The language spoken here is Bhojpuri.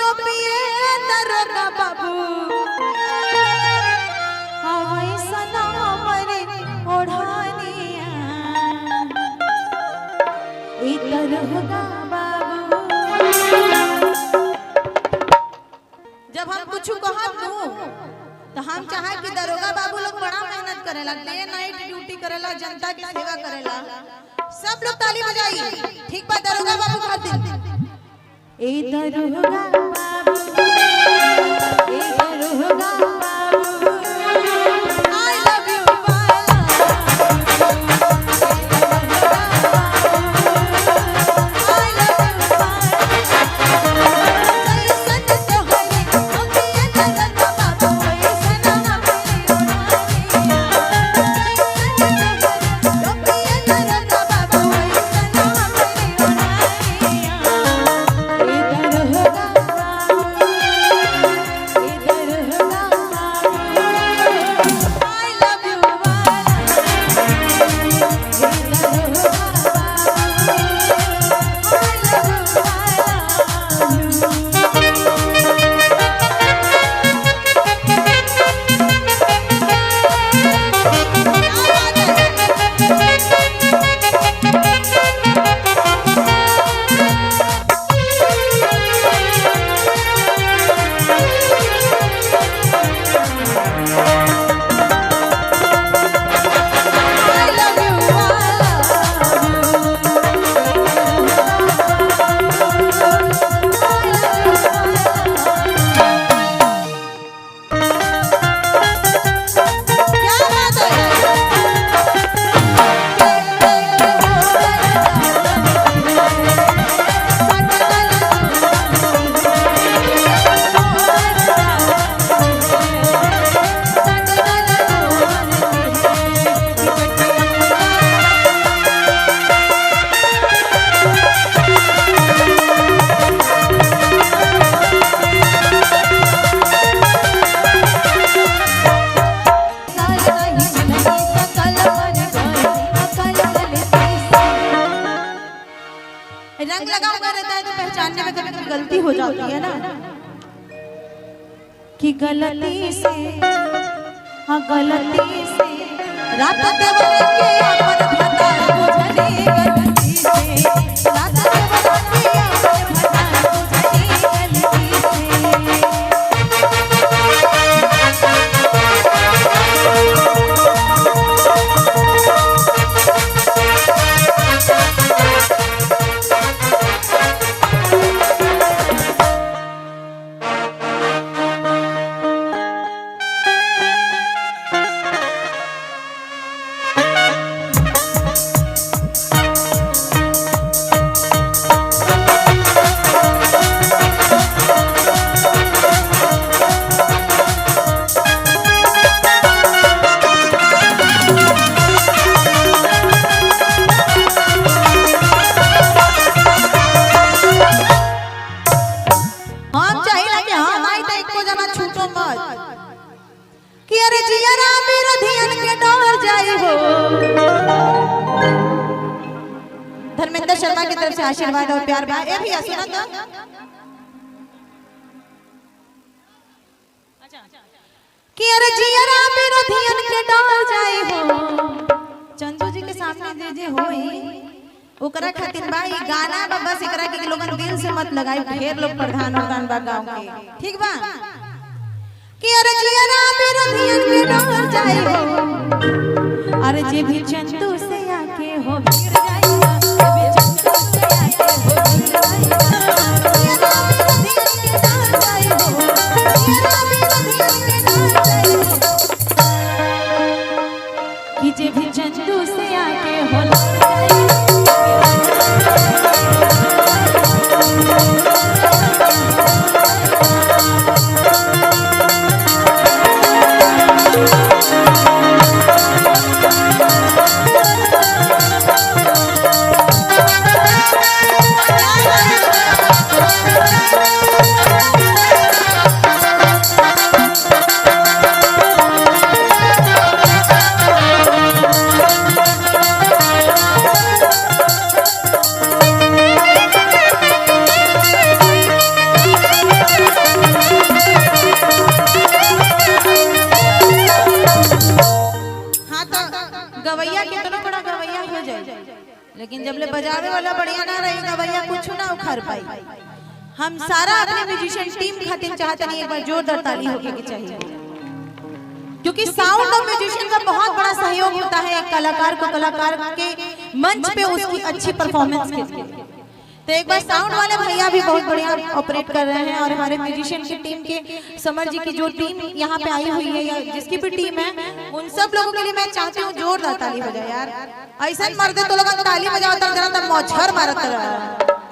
टोपिए दरोगा बाबू हवाई सना हमारे ओढ़ानिया ए दरोगा बाबू। जब हम कुछ कहत नु तो हम चाहे कि दरोगा बाबू लोग बड़ा मेहनत करेला, डे नाइट ड्यूटी करेला, जनता की सेवा करेला। सब लोग ताली बजाई। ठीक बा दरोगा बाबू खातिर। ए दरोगा बाबू, ए दरोगा बाबू, आई लव यू रंग लगा हुआ रहता है तो पहचानने में कभी कभी गलती हो जाती है ना कि गलती से, हाँ गलती से रात देवरे के अपन भतार बुझली गलती से, रात देवरे के अपन भतार बुझली गलती से। कि अरे जियरा मेरा ध्यान के डर जाई हो। धर्मेंद्र शर्मा की तरफ से आशीर्वाद और प्यार बा। ए भैया सुना तो कि अरे जियरा मेरा ध्यान के डर जाई हो। चंदू जी के सामने जे जे होई ओकरा खातिर बा ई गाना बा, बस एकरा के लोगन दिल से मत लगाई, ढेर लोग प्रधान और बा गांव के। ठीक बा कि अरे जियरा मेरा ध्यान के डर जाई हो। अरे जे भी चंदू से आके हो गिर जाएगा, जे भी चंदू से आके हो गिर जाएगा। जियरा मेरा ध्यान के डर जाई हो, जियरा मेरा ध्यान के डर जाई हो। कि जे भी चंदू से आके हो लग जाएगा। लेकिन जब ले बजावे वाला बढ़िया ना रही ना भैया कुछ ना उखाड़ पाई। हम सारा अपने म्यूजिशियन टीम खातिर चाहते नहीं, एक बार जोरदार ताली होके के चाहिए, क्योंकि साउंड और म्यूजिशियन का बहुत बड़ा सहयोग होता है एक कलाकार को कलाकार के मंच पे उसकी अच्छी परफॉर्मेंस के लिए। तो एक बार साउंड वाले भैया भी बहुत बढ़िया ऑपरेट कर रहे हैं, और हमारे म्यूजिशियन की टीम के समर जी की जो टीम यहाँ पे आई हुई है या जिसकी भी टीम है, उन सब लोगों के लिए मैं चाहती हूँ जोरदार ताली हो जाए यार। ऐसा मर्दे तो लोग ताली बजाओ तो जरा मौछर मारत रहा।